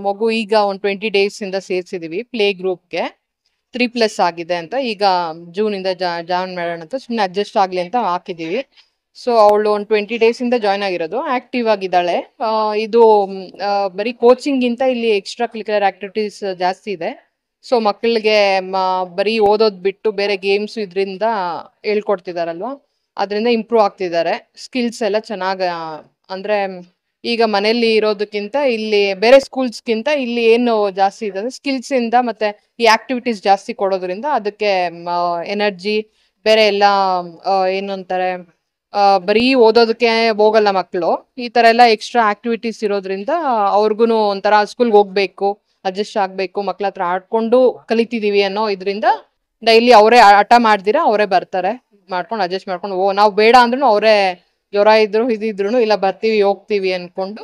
ಮಗು ಈಗ ಒಂದು 20 ಡೇಸ್ ಇಂದ ಸೇರ್ಸಿದೀವಿ ಪ್ಲೇ ಗ್ರೂಪ್ಗೆ. 3+ ಆಗಿದೆ ಅಂತ ಈಗ ಜೂನ್ ಇಂದ ಜಾಯಿನ್ ಮಾಡೋಣ ಅಂತ ಸುಮ್ಮನೆ ಅಡ್ಜಸ್ಟ್ ಆಗ್ಲಿ ಅಂತ ಹಾಕಿದೀವಿ. ಸೊ ಅವಳು ಒಂದು 20 ಡೇಸ್ ಇಂದ ಜಾಯ್ನ್ ಆಗಿರೋದು, ಆಕ್ಟಿವ್ ಆಗಿದ್ದಾಳೆ. ಇದು ಬರೀ ಕೋಚಿಂಗ್ ಗಿಂತ ಇಲ್ಲಿ ಎಕ್ಸ್ಟ್ರಾ ಕರಿಕ್ಯುಲರ್ ಆಕ್ಟಿವಿಟೀಸ್ ಜಾಸ್ತಿ ಇದೆ. ಸೊ ಮಕ್ಕಳಿಗೆ ಬರೀ ಓದೋದ್ ಬಿಟ್ಟು ಬೇರೆ ಗೇಮ್ಸ್ ಇದರಿಂದ ಹೇಳ್ಕೊಡ್ತಿದಾರಲ್ವಾ, ಅದರಿಂದ ಇಂಪ್ರೂವ್ ಆಗ್ತಿದ್ದಾರೆ. ಸ್ಕಿಲ್ಸ್ ಎಲ್ಲ ಚೆನ್ನಾಗಿ ಅಂದ್ರೆ ಈಗ ಮನೆಯಲ್ಲಿ ಇರೋದಕ್ಕಿಂತ ಇಲ್ಲಿ ಬೇರೆ ಸ್ಕೂಲ್ಸ್ಗಿಂತ ಇಲ್ಲಿ ಏನು ಜಾಸ್ತಿ ಇದೆ ಅಂದ್ರೆ ಸ್ಕಿಲ್ಸ್ ಇಂದ ಮತ್ತೆ ಈ ಆಕ್ಟಿವಿಟೀಸ್ ಜಾಸ್ತಿ ಕೊಡೋದ್ರಿಂದ ಅದಕ್ಕೆ ಎನರ್ಜಿ ಬೇರೆ ಎಲ್ಲ ಏನು ಅಂತಾರೆ, ಬರೀ ಓದೋದಕ್ಕೆ ಹೋಗಲ್ಲ ಮಕ್ಕಳು. ಈ ತರ ಎಲ್ಲ ಎಕ್ಸ್ಟ್ರಾ ಆಕ್ಟಿವಿಟೀಸ್ ಇರೋದ್ರಿಂದ ಅವ್ರಿಗೂ ಒಂಥರ ಸ್ಕೂಲ್ಗೆ ಹೋಗ್ಬೇಕು, ಅಡ್ಜಸ್ಟ್ ಆಗ್ಬೇಕು, ಮಕ್ಳ ಹತ್ರ ಆಡ್ಕೊಂಡು ಕಲಿತಿದೀವಿ ಅನ್ನೋ ಇದರಿಂದ ಡೈಲಿ ಅವರೇ ಹಠ ಮಾಡ್ದಿರಾ ಅವರೇ ಬರ್ತಾರೆ, ಮಾಡ್ಕೊಂಡು ಅಡ್ಜಸ್ಟ್ ಮಾಡ್ಕೊಂಡು ನಾವು ಬೇಡ ಅಂದ್ರೂ ಅವರೇ ಜ್ವರ ಇದ್ರು ಇದಿದ್ರು ಇಲ್ಲ ಬರ್ತೀವಿ ಹೋಗ್ತೀವಿ ಅನ್ಕೊಂಡು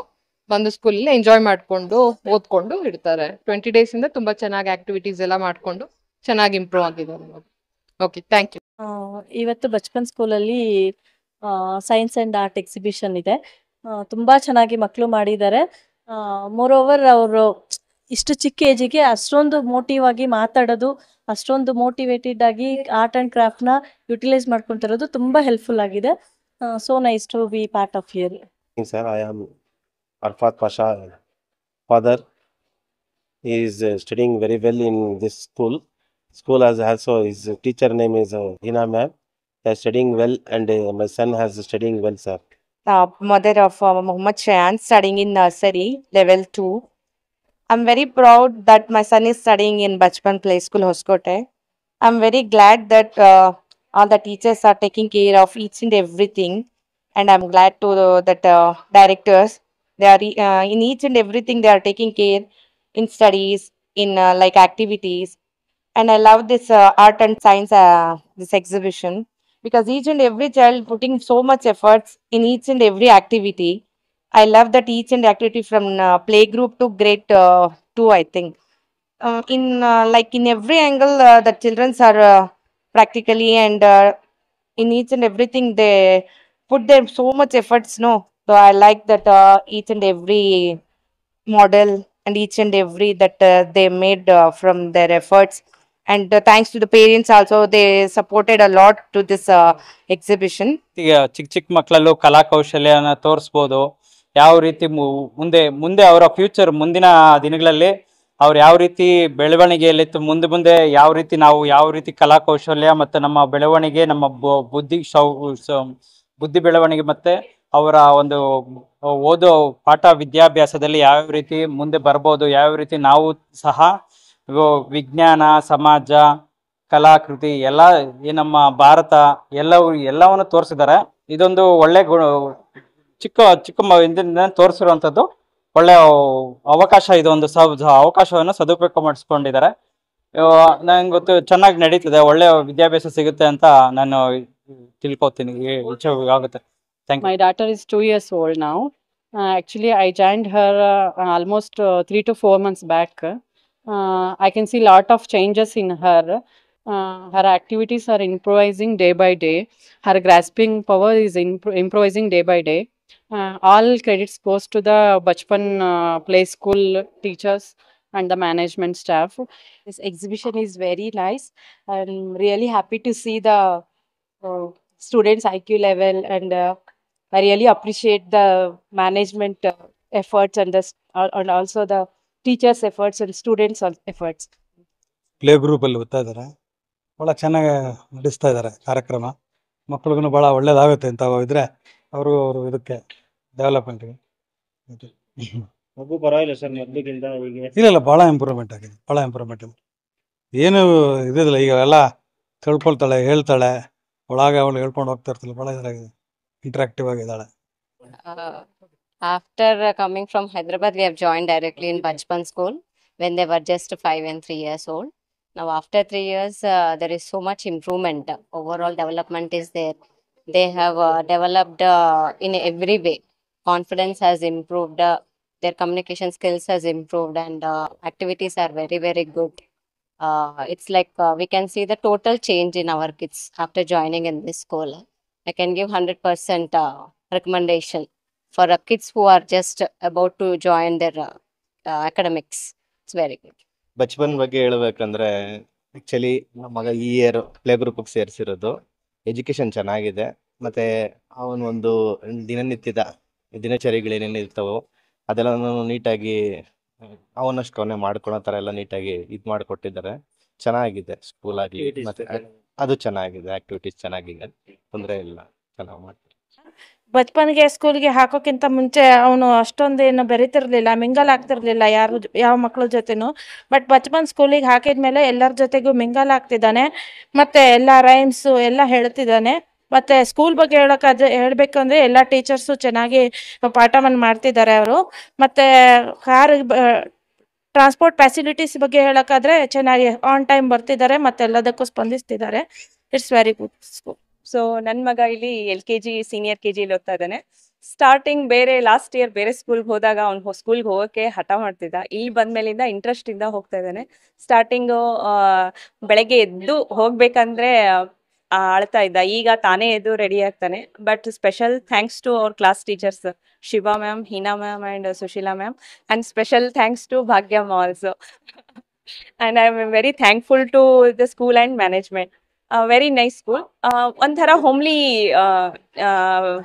ಬಂದು ಸ್ಕೂಲಲ್ಲಿ ಎಂಜಾಯ್ ಮಾಡ್ಕೊಂಡು ಓದ್ಕೊಂಡು ಇಡ್ತಾರೆ. 20 ಡೇಸ್ ಇಂದ ತುಂಬಾ ಚೆನ್ನಾಗಿ ಆಕ್ಟಿವಿಟೀಸ್ ಎಲ್ಲ ಮಾಡ್ಕೊಂಡು ಚೆನ್ನಾಗಿ ಇಂಪ್ರೂವ್ ಆಗಿದ್ದಾರೆ. Okay, thank you. ಇವತ್ತು ಬಚ್ಪನ್ ಸ್ಕೂಲಲ್ಲಿ ಸೈನ್ಸ್ ಆ್ಯಂಡ್ ಆರ್ಟ್ ಎಕ್ಸಿಬಿಷನ್ ಇದೆ. ತುಂಬ ಚೆನ್ನಾಗಿ ಮಕ್ಕಳು ಮಾಡಿದ್ದಾರೆ. ಮೋರ್ ಓವರ್ ಅವರು ಇಷ್ಟು ಚಿಕ್ಕ ಏಜಿಗೆ ಅಷ್ಟೊಂದು ಮೋಟಿವ್ ಆಗಿ ಮಾತಾಡೋದು, ಅಷ್ಟೊಂದು ಮೋಟಿವೇಟೆಡ್ ಆಗಿ ಆರ್ಟ್ ಆ್ಯಂಡ್ ಕ್ರಾಫ್ಟ್ನ ಯುಟಿಲೈಸ್ ಮಾಡ್ಕೊತಿರೋದು ತುಂಬ ಹೆಲ್ಪ್ಫುಲ್ ಆಗಿದೆ. So nice to be part of here. Sir, I am Arfat Pasha. Father is studying very well in this school. School has also his teacher name is Hina ma'am. They are studying well, and my son has studying well, sir. Mother of Muhammad Shayan, studying in nursery level 2. I'm very proud that my son is studying in Bachpan Play School, Hoskote. I'm very glad that all the teachers are taking care of each and everything, and I'm glad to that directors, they are in each and everything they are taking care in studies, in like activities. And I love this art and science this exhibition, because each and every child putting so much efforts in each and every activity. I love that each and activity from play group to grade 2, I think. In like in every angle, the children are practically and in each and everything they put their so much efforts, no. So I like that each and every model and each and every that they made from their efforts. And thanks to the parents also, they supported a lot to this exhibition. ಈಗ ಚಿಕ್ಕ ಮಕ್ಕಳಲ್ಲೂ ಕಲಾ ಕೌಶಲ್ಯನ ತೋರಿಸ್ಬೋದು. ಯಾವ ರೀತಿ ಮುಂದೆ ಮುಂದೆ ಅವರ future ಮುಂದಿನ ದಿನಗಳಲ್ಲಿ ಅವ್ರು ಯಾವ ರೀತಿ ಬೆಳವಣಿಗೆಯಲ್ಲಿ ಮುಂದೆ ಯಾವ ರೀತಿ ನಾವು ಯಾವ ರೀತಿ ಕಲಾ ಕೌಶಲ್ಯ ಮತ್ತು ನಮ್ಮ ಬೆಳವಣಿಗೆ, ನಮ್ಮ ಬುದ್ಧಿ ಬೆಳವಣಿಗೆ ಮತ್ತು ಅವರ ಒಂದು ಓದೋ ಪಾಠ ವಿದ್ಯಾಭ್ಯಾಸದಲ್ಲಿ ಯಾವ ರೀತಿ ಮುಂದೆ ಬರ್ಬೋದು, ಯಾವ ರೀತಿ ನಾವು ಸಹ ವಿಜ್ಞಾನ, ಸಮಾಜ, ಕಲಾಕೃತಿ ಎಲ್ಲ ಈ ನಮ್ಮ ಭಾರತ ಎಲ್ಲವನ್ನು ತೋರಿಸಿದ್ದಾರೆ. ಇದೊಂದು ಒಳ್ಳೆ ಚಿಕ್ಕ ಇಂದ ತೋರಿಸಿರುವಂಥದ್ದು ಒಳ್ಳೆ ಅವಕಾಶ. ಇದೊಂದು ಅವಕಾಶವನ್ನು ಸದುಪಯೋಗ ಮಾಡಿಸ್ಕೊಂಡಿದ್ದಾರೆ. ನಂಗೆ ಗೊತ್ತು ಚೆನ್ನಾಗಿ ನಡೀತದೆ, ಒಳ್ಳೆ ವಿದ್ಯಾಭ್ಯಾಸ ಸಿಗುತ್ತೆ ಅಂತ ನಾನು ತಿಳ್ಕೊತೀನಿ, ಇಚ್ಛೆ ಆಗುತ್ತೆ. Thank you. My daughter is 2 years old now. Actually, I joined her almost 3 to 4 months back. I can see lot of changes in her. Her activities are improvising day by day. Her grasping power is improvising day by day. All credits goes to the Bachpan Play School teachers and the management staff. This exhibition is very nice. I'm really happy to see the students' IQ level, and I really appreciate the management efforts and and also the teachers' efforts and students' efforts. Play ಗ್ರೂಪಲ್ಲಿ ಓದ್ತಾ ಇದ್ದಾರೆ, ಭಾಳ ಚೆನ್ನಾಗಿ ನಡೆಸ್ತಾ ಇದ್ದಾರೆ ಕಾರ್ಯಕ್ರಮ. ಮಕ್ಳಿಗೂ ಭಾಳ ಒಳ್ಳೇದಾಗುತ್ತೆ ಅಂತ ಇದ್ರೆ ಅವರು ಇದಕ್ಕೆ ಡೆವಲಪ್ಮೆಂಟ್ಗೆ. ಮಗು ಪರವಾಗಿಲ್ಲ ಸರ್, ಮೊದಲಿಗಿಂತ ಈಗ ಇಲ್ಲ ಭಾಳ ಇಂಪ್ರೂವ್ಮೆಂಟ್ ಆಗಿದೆ, ಭಾಳ ಇಂಪ್ರೂವ್ಮೆಂಟ್ ಇದೆ. ಏನು ಇದಿಲ್ಲ, ಈಗ ಎಲ್ಲ ತಿಳ್ಕೊಳ್ತಾಳೆ, ಹೇಳ್ತಾಳೆ, ಒಳಗೆ ಅವಳು ಹೇಳ್ಕೊಂಡು ಹೋಗ್ತಾ ಇರ್ತಾಳೆ. ಭಾಳ ಇದಾಗಿದೆ, ಇಂಟ್ರಾಕ್ಟಿವ್ ಆಗಿದ್ದಾಳೆ. After coming from Hyderabad, we have joined directly in Bachpan School when they were just 5 and 3 years old. Now after 3 years, there is so much improvement. Overall development is there. They have developed in every way. Confidence has improved. Their communication skills has improved, and activities are very, very good. It's like we can see the total change in our kids after joining in this school. I can give 100% recommendation for kids who are just about to join their academics. It's very good. Bachpan ಬಗ್ಗೆ ಹೇಳ್ಬೇಕಂದ್ರೆ actually ನಮ್ಮ ಮಗ ಈ year play ಗ್ರೂಪ್ಗೆ ಸೇರಿಸಿರೋದು. Education ಚೆನ್ನಾಗಿದೆ, ಮತ್ತೆ ಅವನೊಂದು ದಿನನಿತ್ಯದ ದಿನಚರಿಗಳೇನೇನು ಇರ್ತವೋ ಅದೆಲ್ಲನೂ ನೀಟಾಗಿ ಅವನಷ್ಟು ಅವನೇ ಮಾಡ್ಕೊಳೋ ಥರ ಎಲ್ಲ ನೀಟಾಗಿ ಇದು ಮಾಡಿಕೊಟ್ಟಿದ್ದಾರೆ. ಚೆನ್ನಾಗಿದೆ ಸ್ಕೂಲ್ ಆಗಿ, ಮತ್ತೆ ಅದು ಚೆನ್ನಾಗಿದೆ, ಆಕ್ಟಿವಿಟೀಸ್ ಚೆನ್ನಾಗಿದೆ, ತೊಂದರೆ ಇಲ್ಲ, ಚೆನ್ನಾಗಿ ಮಾಡ್ತಾರೆ. ಬಚ್ಪನ್ಗೆ ಸ್ಕೂಲ್ಗೆ ಹಾಕೋಕ್ಕಿಂತ ಮುಂಚೆ ಅವನು ಅಷ್ಟೊಂದೇನು ಬೆರಿತಿರ್ಲಿಲ್ಲ, ಮಿಂಗಲ್ ಆಗ್ತಿರ್ಲಿಲ್ಲ ಯಾವ ಮಕ್ಳ ಜೊತೆನೂ. ಬಟ್ ಬಚ್ಪನ್ ಸ್ಕೂಲಿಗೆ ಹಾಕಿದ್ಮೇಲೆ ಎಲ್ಲರ ಜೊತೆಗೂ ಮಿಂಗಲ್ ಆಗ್ತಿದ್ದಾನೆ, ಮತ್ತೆ ಎಲ್ಲ ರೈಮ್ಸು ಎಲ್ಲ ಹೇಳ್ತಿದ್ದಾನೆ. ಮತ್ತೆ ಸ್ಕೂಲ್ ಬಗ್ಗೆ ಹೇಳ್ಬೇಕಂದ್ರೆ ಎಲ್ಲ ಟೀಚರ್ಸು ಚೆನ್ನಾಗಿ ಪಾಠವನ್ನು ಮಾಡ್ತಿದ್ದಾರೆ ಅವರು. ಮತ್ತೆ ಕಾರ್ ಟ್ರಾನ್ಸ್ಪೋರ್ಟ್ ಫೆಸಿಲಿಟೀಸ್ ಬಗ್ಗೆ ಹೇಳೋಕ್ಕಾದ್ರೆ ಚೆನ್ನಾಗಿ ಆನ್ ಟೈಮ್ ಬರ್ತಿದ್ದಾರೆ, ಮತ್ತೆ ಎಲ್ಲದಕ್ಕೂ ಸ್ಪಂದಿಸ್ತಿದ್ದಾರೆ. It's very good school. So ನನ್ನ ಮಗ ಇಲ್ಲಿ LKG ಸೀನಿಯರ್ KGಲಿ ಓದ್ತಾ ಇದ್ದಾನೆ. ಸ್ಟಾರ್ಟಿಂಗ್ ಬೇರೆ ಲಾಸ್ಟ್ ಇಯರ್ ಬೇರೆ ಸ್ಕೂಲ್ಗೆ ಹೋದಾಗ ಅವ್ನು ಸ್ಕೂಲ್ಗೆ ಹೋಗೋಕ್ಕೆ ಹಠ ಮಾಡ್ತಿದ್ದ. ಇಲ್ಲಿ ಬಂದ್ಮೇಲಿಂದ ಇಂಟ್ರೆಸ್ಟಿಂದ ಹೋಗ್ತಾ ಇದ್ದಾನೆ. ಸ್ಟಾರ್ಟಿಂಗು ಬೆಳಗ್ಗೆ ಎದ್ದು ಹೋಗ್ಬೇಕಂದ್ರೆ ಅಳ್ತಾ ಇದ್ದ. ಈಗ ತಾನೇ ಎದ್ದು ರೆಡಿ ಆಗ್ತಾನೆ. But special thanks to our class teachers Shiva ma'am, Heena ma'am and Sushila ma'am, and special thanks to Bhagyamma also. And I am very thankful to the school and management. Very nice school. ಒಂಥರ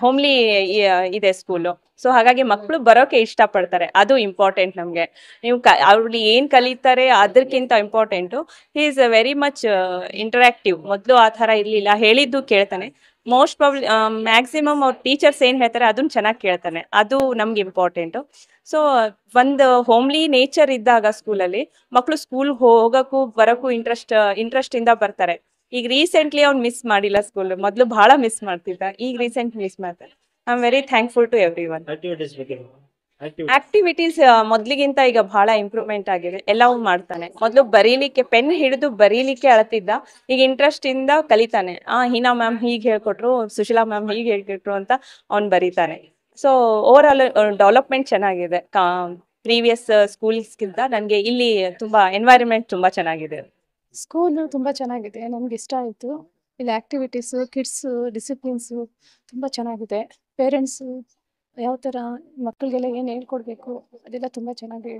ಹೋಮ್ಲಿ ಇದೆ school. So ಹಾಗಾಗಿ ಮಕ್ಕಳು ಬರೋಕೆ ಇಷ್ಟಪಡ್ತಾರೆ, ಅದು important ನಮಗೆ. ನೀವು ಅವ್ರು ಏನು ಕಲಿತಾರೆ ಅದಕ್ಕಿಂತ important he is very much interactive. ಮೊದಲು ಆ ಥರ ಇರಲಿಲ್ಲ, ಹೇಳಿದ್ದು ಕೇಳ್ತಾನೆ. ಮೋಸ್ಟ್ ಮ್ಯಾಕ್ಸಿಮಮ್ ಅವ್ರ ಟೀಚರ್ಸ್ ಏನು ಹೇಳ್ತಾರೆ ಅದನ್ನು ಚೆನ್ನಾಗಿ ಕೇಳ್ತಾನೆ, ಅದು ನಮ್ಗೆ ಇಂಪಾರ್ಟೆಂಟು. ಸೊ ಒಂದು ಹೋಮ್ಲಿ ನೇಚರ್ ಇದ್ದಾಗ ಸ್ಕೂಲಲ್ಲಿ ಮಕ್ಕಳು ಸ್ಕೂಲ್ ಹೋಗೋಕ್ಕೂ ಬರೋಕ್ಕೂ ಇಂಟ್ರೆಸ್ಟಿಂದ ಬರ್ತಾರೆ. ಈಗ ರೀಸೆಂಟ್ಲಿ ಅವ್ನು ಮಿಸ್ ಮಾಡಿಲ್ಲ ಸ್ಕೂಲ್, ಮೊದಲು ಭಾಳ ಮಿಸ್ ಮಾಡ್ತಿದ್ದ, ಈಗ ರೀಸೆಂಟ್ ಮಿಸ್ ಮಾಡ್ತಾರೆ. I am very thankful to everyone. Activities ಮೊದ್ಲಿಗಿಂತ ಈಗ ಬಹಳ ಇಂಪ್ರೂವ್ಮೆಂಟ್ ಆಗಿದೆ, ಎಲ್ಲವೂ ಮಾಡ್ತಾನೆ. ಮೊದಲು ಬರೀಲಿಕ್ಕೆ ಪೆನ್ ಹಿಡಿದು ಬರೀಲಿಕ್ಕೆ ಅಳ್ತಿದ್ದ, ಈಗ ಇಂಟ್ರೆಸ್ಟ್ ಇಂದ ಕಲಿತಾನೆ. ಹೀನಾ ಮ್ಯಾಮ್ ಹೀಗೆ ಹೇಳ್ಕೊಟ್ರು, ಸುಶೀಲಾ ಮ್ಯಾಮ್ ಹೀಗೆ ಹೇಳ್ಕೊಟ್ರು ಅಂತ ಅವ್ನು ಬರೀತಾನೆ. ಸೊ ಓವರ್ ಆಲ್ ಡೆವಲಪ್ಮೆಂಟ್ ಚೆನ್ನಾಗಿದೆ ಪ್ರೀವಿಯಸ್ ಸ್ಕೂಲ್ಸ್ಗಿಂತ. ನನಗೆ ಇಲ್ಲಿ ತುಂಬಾ ಎನ್ವೈರನ್ಮೆಂಟ್ ತುಂಬಾ ಚೆನ್ನಾಗಿದೆ. ಸ್ಕೂಲು ತುಂಬ ಚೆನ್ನಾಗಿದೆ, ನಮ್ಗೆ ಇಷ್ಟ ಆಯಿತು. ಇಲ್ಲಿ ಆ್ಯಕ್ಟಿವಿಟೀಸು, ಕಿಡ್ಸು, ಡಿಸಿಪ್ಲಿನ್ಸು ತುಂಬ ಚೆನ್ನಾಗಿದೆ. ಪೇರೆಂಟ್ಸು ಯಾವ ಥರ ಮಕ್ಕಳಿಗೆಲ್ಲ ಏನು ಹೇಳ್ಕೊಡ್ಬೇಕು ಅದೆಲ್ಲ ತುಂಬ ಚೆನ್ನಾಗಿ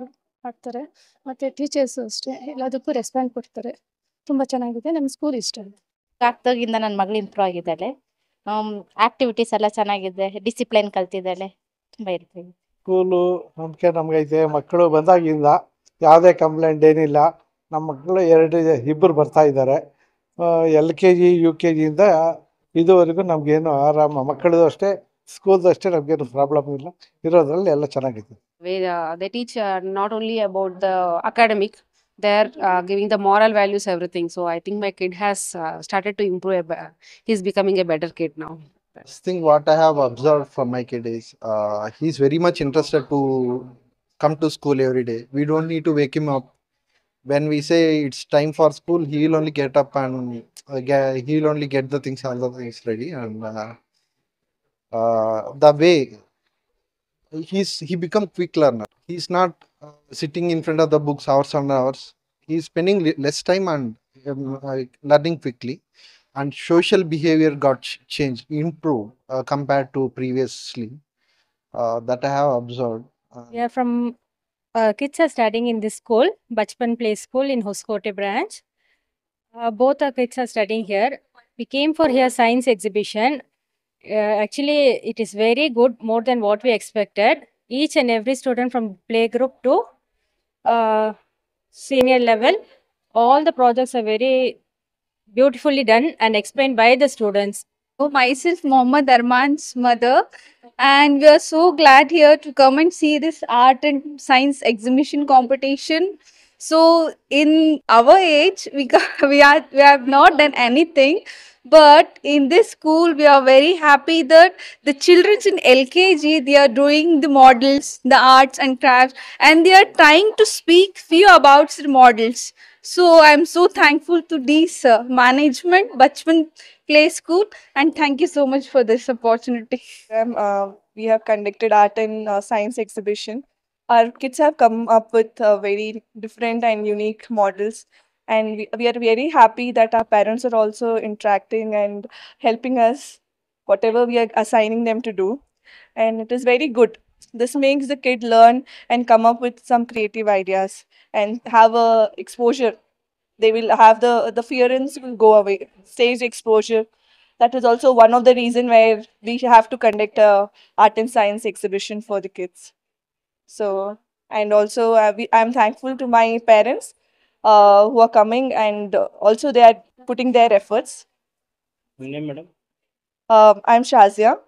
ಮಾಡ್ತಾರೆ. ಮತ್ತು ಟೀಚರ್ಸು ಅಷ್ಟೇ ಎಲ್ಲದಕ್ಕೂ ರೆಸ್ಪಾಂಡ್ ಕೊಡ್ತಾರೆ. ತುಂಬ ಚೆನ್ನಾಗಿದೆ, ನಮ್ಮ ಸ್ಕೂಲ್ ಇಷ್ಟ ಆಯಿತು. ಆಗ್ದಾಗಿಂದ ನನ್ನ ಮಗಳು ಇಂಪ್ರೂವ್ ಆಗಿದ್ದಾಳೆ. ಆಕ್ಟಿವಿಟೀಸ್ ಎಲ್ಲ ಚೆನ್ನಾಗಿದೆ, ಡಿಸಿಪ್ಲೈನ್ ಕಲ್ತಿದ್ದಾಳೆ, ತುಂಬ ಇರ್ತೀವಿ. ಸ್ಕೂಲು ನಮಗೈತೆ. ಮಕ್ಕಳು ಬಂದಾಗಿಂದ ಯಾವುದೇ ಕಂಪ್ಲೇಂಟ್ ಏನಿಲ್ಲ. ನಮ್ಮ ಮಕ್ಕಳು ಇಬ್ಬರು ಬರ್ತಾ ಇದ್ದಾರೆ. LKG UKGಯಿಂದ ಇದುವರೆಗೂ ನಮಗೇನು ಆರಾಮ. ಮಕ್ಕಳದು ಅಷ್ಟೇ, ಸ್ಕೂಲ್ದು ಅಷ್ಟೇ, ನಮಗೇನು ಪ್ರಾಬ್ಲಮ್ ಇಲ್ಲ. ಇರೋದ್ರಲ್ಲಿ ಎಲ್ಲ ಚೆನ್ನಾಗಿದೆ. They teach not only about the academic, they're giving the moral values, everything. So I think my kid has started to improve. He's becoming a better kid now. First thing what I have observed from my kid is he's very much interested to come to school every day. We don't need to wake him up. When we say it's time for school, he will only get up and he will only get all the things ready. And the way he become quick learner. He's not sitting in front of the books hours and hours. He's spending less time and learning quickly. And social behavior got changed, improved compared to previously. That I have observed. Yeah, from kids are studying in this school, Bachpan Play School in Hoskote branch. Both our kids are studying here. We came for here science exhibition. Actually, it is very good, more than what we expected. Each and every student from play group to senior level, all the projects are very beautifully done and explained by the students. Myself, Mohammad Arman's mother, and we are so glad here to come and see this art and science exhibition competition. So in our age, we have not done anything, but in this school we are very happy that the children in LKG, they are doing the models, the arts and crafts, and they are trying to speak few about the models. So I am so thankful to this management, Bachpan Play School, and thank you so much for this opportunity. We have conducted art and science exhibition. Our kids have come up with very different and unique models, and we are very happy that our parents are also interacting and helping us whatever we are assigning them to do, and it is very good. This makes the kid learn and come up with some creative ideas and have a exposure. They will have the fearance will go away. Stage exposure. That is also one of the reason where we have to conduct a art and science exhibition for the kids. So, and also I'm thankful to my parents who are coming, and also they are putting their efforts. Your name, madam? I'm Shazia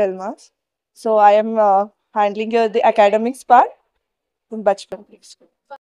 Almas. So I am handling the academics part in Bachpan Play School.